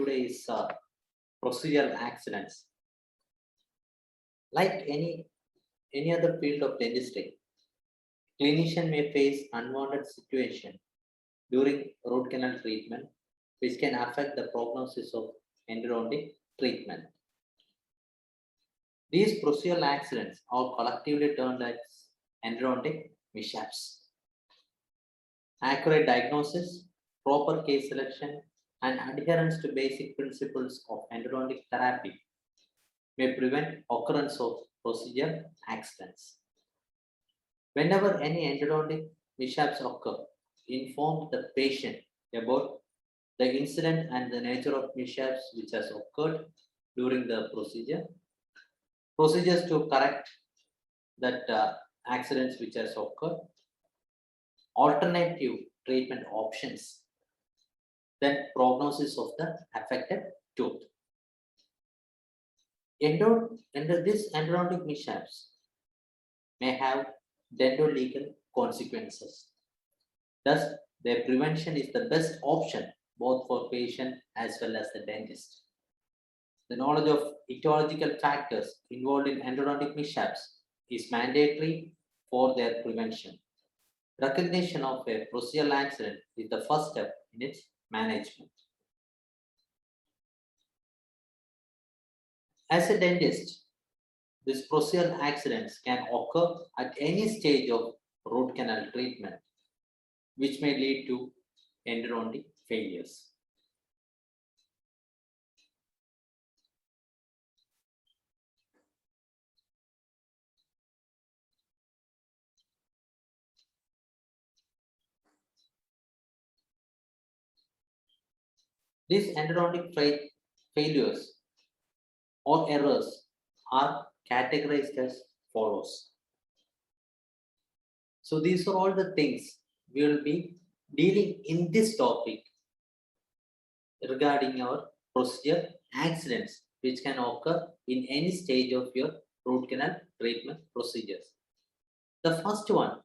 today is procedural accidents. Like any other field of dentistry, clinician may face unwanted situation during root canal treatment, which can affect the prognosis of endodontic treatment. These procedural accidents are collectively termed as endodontic mishaps. Accurate diagnosis, proper case selection, and adherence to basic principles of endodontic therapy may prevent occurrence of procedural accidents. Whenever any endodontic mishaps occur, inform the patient about the incident and the nature of mishaps which has occurred during the procedure. Procedures to correct that accidents which has occurred. Alternative treatment options. Then prognosis of the affected tooth. These endodontic mishaps may have dental-legal consequences. Thus, their prevention is the best option both for patient as well as the dentist. The knowledge of etiological factors involved in endodontic mishaps is mandatory for their prevention. Recognition of a procedural accident is the first step in its management. As a dentist, these procedural accidents can occur at any stage of root canal treatment, which may lead to endodontic failures. These endodontic failures or errors are categorized as follows. So these are all the things we will be dealing in this topic regarding our procedure accidents which can occur in any stage of your root canal treatment procedures. The first one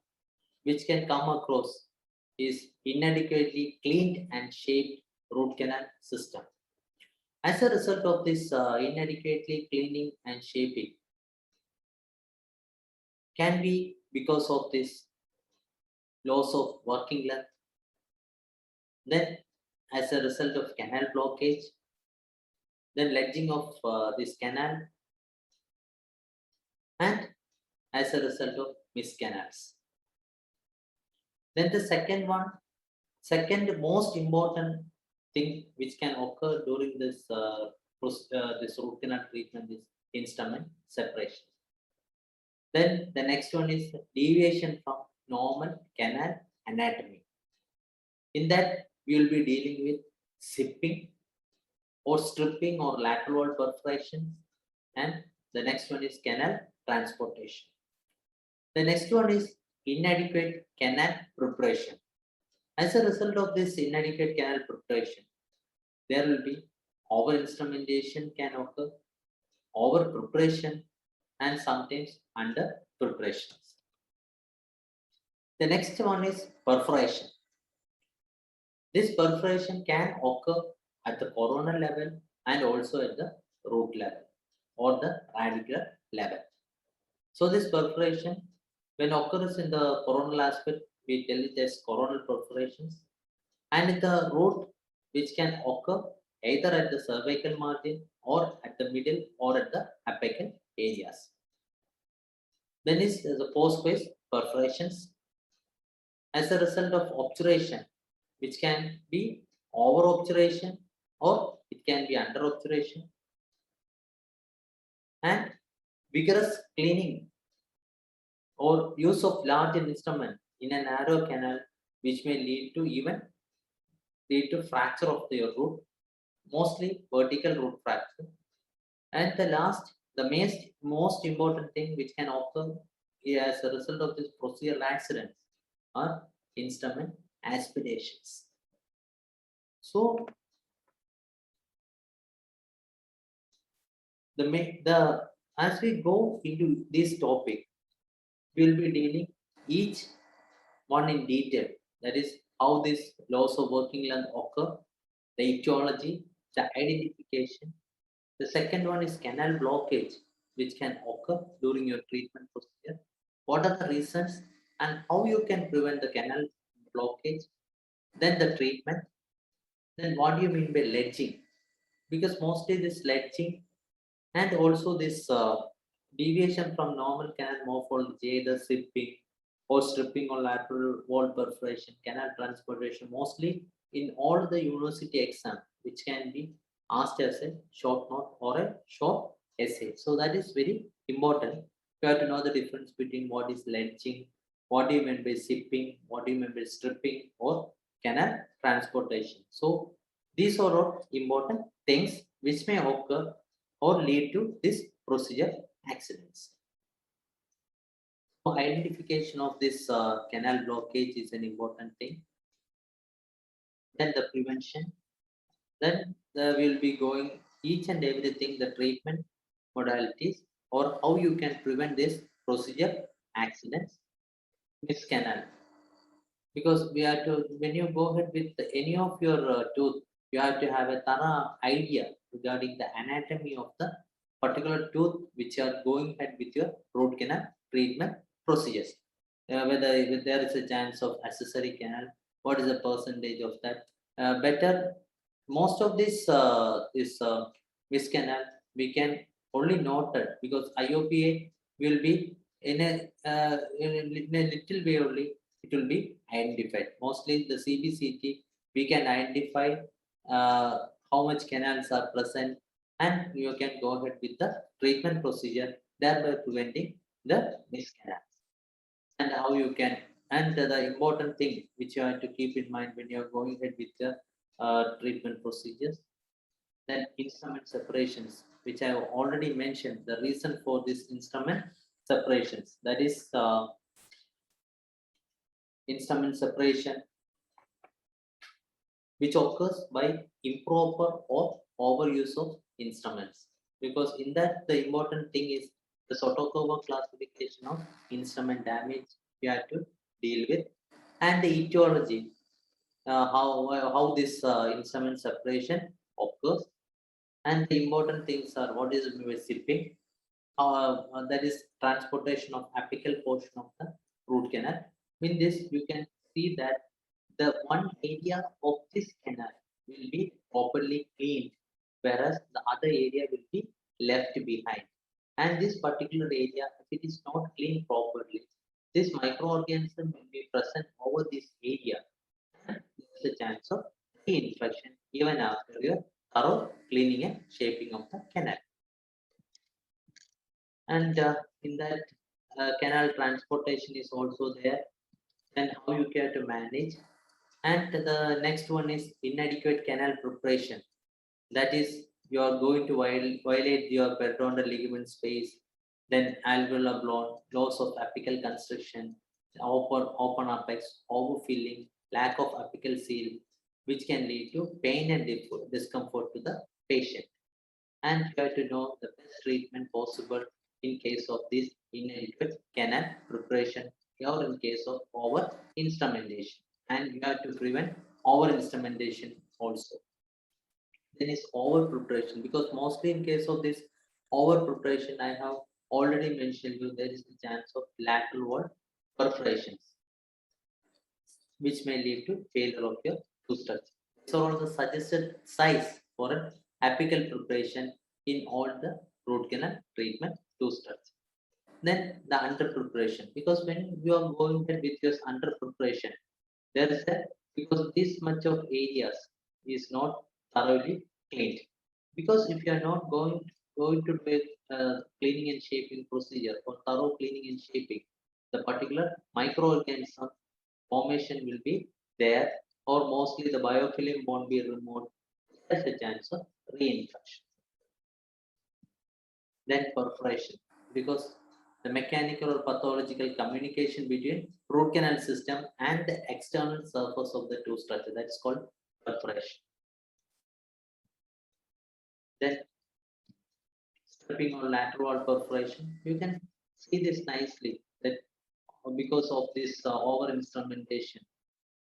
which can come across is inadequately cleaned and shaped root canal system. As a result of this inadequately cleaning and shaping can be because of this loss of working length, then as a result of canal blockage, then ledging of this canal, and as a result of miscanals. Then the second most important thing which can occur during this this root canal treatment is instrument separation. Then the next one is deviation from normal canal anatomy. In that, we will be dealing with sipping or stripping or lateral wall perforations, and the next one is canal transportation. The next one is inadequate canal preparation. As a result of this inadequate canal preparation, there will be over instrumentation can occur, over preparation, and sometimes under preparations. The next one is perforation. This perforation can occur at the coronal level and also at the root level or the radicular level. So this perforation, when occurs in the coronal aspect, we tell it as coronal perforations, and in the root, which can occur either at the cervical margin or at the middle or at the apical areas. Then is the post-phase perforations as a result of obturation, which can be over obturation or it can be under obturation, and vigorous cleaning or use of large instrument in a narrow canal, which may lead to fracture of the root, mostly vertical root fracture. And the most important thing which can occur as a result of this procedural accidents are instrument aspirations. So as we go into this topic, we will be dealing each one in detail. That is how this loss of working length occur, the etiology, the identification. The second one is canal blockage, which can occur during your treatment procedure. What are the reasons and how you can prevent the canal blockage? Then the treatment. Then what do you mean by ledging? Because mostly this ledging and also this deviation from normal canal morphology, either stripping or stripping or lateral wall perforation, canal transportation, mostly in all the university exam, which can be asked as a short note or a short essay. So that is very important. You have to know the difference between what is ledging, what do you mean by sipping, what do you mean by stripping or canal transportation. So these are all important things which may occur or lead to this procedure accidents. So identification of this canal blockage is an important thing. Then the prevention. Then we'll be going each and everything, the treatment modalities or how you can prevent this procedure accidents, miss canal. Because we have to, when you go ahead with any of your tooth, you have to have a thorough idea regarding the anatomy of the particular tooth which are going ahead with your root canal treatment procedures. Whether if there is a chance of accessory canal, what is the percentage of that? Better, most of this miss canal we can only note that because IOPA will be in a little way only it will be identified. Mostly the CBCT, we can identify how much canals are present and you can go ahead with the treatment procedure, thereby preventing the missed canals. And how you can, and the important thing which you have to keep in mind when you are going ahead with the treatment procedures, then instrument separations, which I have already mentioned, the reason for this instrument separations, that is instrument separation which occurs by improper or overuse of instruments. Because in that the important thing is the Sotokowa classification of instrument damage you have to deal with, and the etiology, how this instrument separation occurs, and the important things are what is sipping, that is transportation of apical portion of the root canal. In this, you can see that the one area of this canal will be properly cleaned, whereas the other area will be left behind. And this particular area, if it is not cleaned properly, this microorganism will be present over this area. And there is a chance of reinfection even after your thorough cleaning and shaping of the canal. And in that canal transportation is also there, and how you care to manage. And the next one is inadequate canal preparation, that is you are going to violate your periodontal ligament space, then alveolar block, loss of apical constriction, open apex, overfilling, lack of apical seal, which can lead to pain and discomfort to the patient. And you have to know the best treatment possible in case of this inadequate canal preparation or in case of over instrumentation. And you have to prevent over instrumentation also. Then is over preparation, because mostly in case of this over preparation, I have already mentioned you there is a chance of lateral wall perforations, which may lead to failure of your tooth structure. So all the suggested size for an apical preparation in all the root canal treatment tooth structure. Then the under preparation, because when you are going ahead with your under preparation, there is a, because this much of areas is not thoroughly cleaned. Because if you are not going to do a cleaning and shaping procedure or thorough cleaning and shaping, the particular microorganism formation will be there, or mostly the biofilm won't be removed. There's a chance of reinfection. Then perforation, because the mechanical or pathological communication between root canal system and the external surface of the tooth structure, that's called perforation. Then stripping or lateral perforation, you can see this nicely that because of this over instrumentation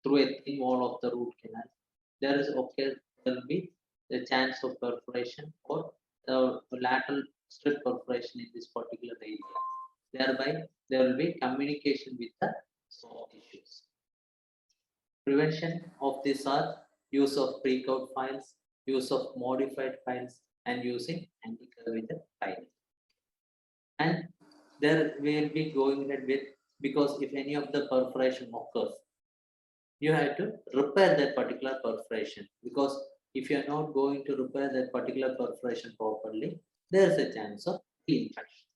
through a thin wall of the root canal, there will be the chance of perforation or lateral strip perforation in this particular area. Thereby, there will be communication with the soft tissues. Prevention of this are use of pre-cut files, use of modified files, and using anti-curvature filing. And there will be going ahead with, because if any of the perforation occurs, you have to repair that particular perforation, because if you are not going to repair that particular perforation properly, there is a chance of infection.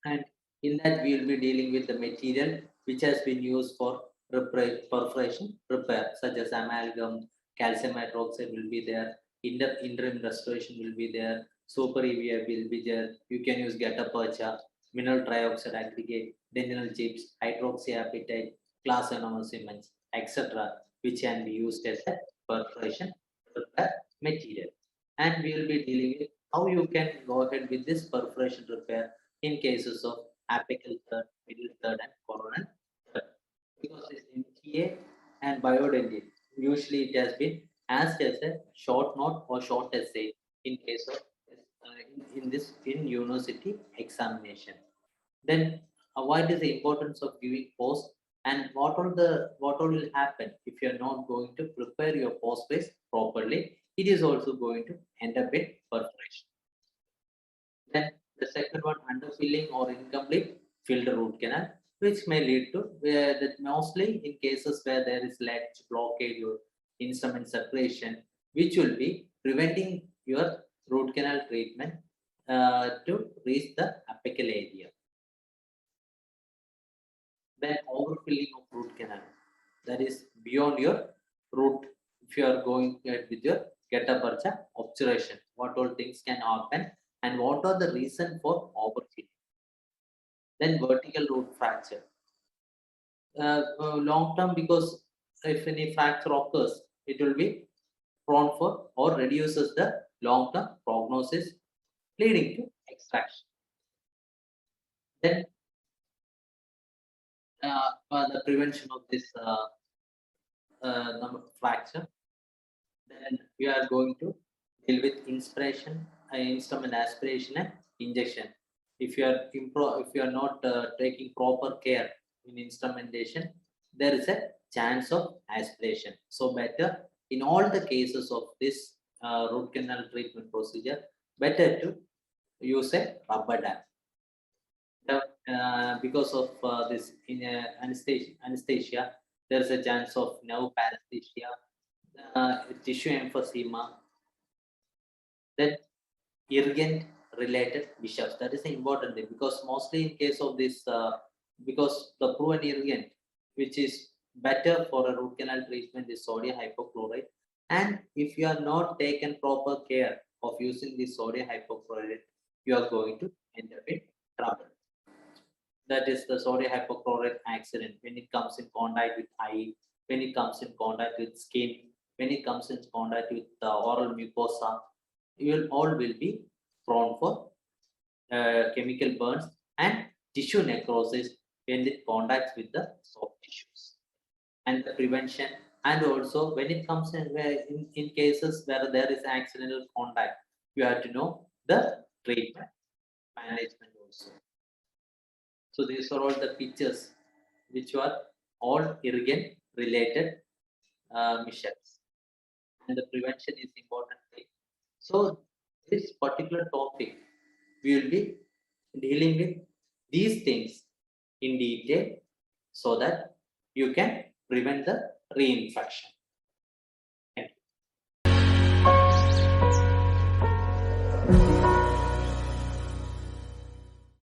And in that we will be dealing with the material which has been used for perforation repair, such as amalgam, calcium hydroxide will be there, interim restoration will be there, super EVA will be there. You can use gutta percha, mineral trioxide aggregate, dentinal chips, hydroxyapatite, glass enamel cements, etc., which can be used as a perforation repair material. And we will be dealing with how you can go ahead with this perforation repair in cases of apical third, middle third, and coronal third. Because this MTA and biodentin, usually it has been asked as a short note or short essay in case of in university examination. Then what is the importance of giving post, and what all will happen if you are not going to prepare your post space properly? It is also going to end up in perforation. Then the second one, underfilling or incomplete filled root canal, which may lead to that mostly in cases where there is ledge blockage or instrument separation, which will be preventing your root canal treatment to reach the apical area. Then overfilling of root canal, that is beyond your root. If you are going with your gutta percha obturation, what all things can happen and what are the reason for overfilling. Then vertical root fracture, long term, because if any fracture occurs, it will be prone for or reduces the long term prognosis, leading to extraction. Then for the prevention of this fracture, then we are going to deal with inspiration, instrument aspiration, and injection. If you are not taking proper care in instrumentation, there is a chance of aspiration. So better in all the cases of this root canal treatment procedure, better to use a rubber dam. Because of this in anesthesia, there is a chance of nerve paresthesia, tissue emphysema, then irrigant related bishops. That is the important thing, because mostly in case of this, because the proven irrigant, which is better for a root canal treatment, is sodium hypochlorite. And if you are not taken proper care of using this sodium hypochlorite, you are going to end up in trouble. That is the sodium hypochlorite accident when it comes in contact with eye, when it comes in contact with skin, when it comes in contact with the oral mucosa, you will all will be prone for chemical burns and tissue necrosis when it contacts with the soft tissues. And the prevention, and also when it comes in cases where there is accidental contact, you have to know the treatment management also. So these are all the pictures which are all irrigant related missions, and the prevention is important thing. So this particular topic, we will be dealing with these things in detail so that you can prevent the reinfection.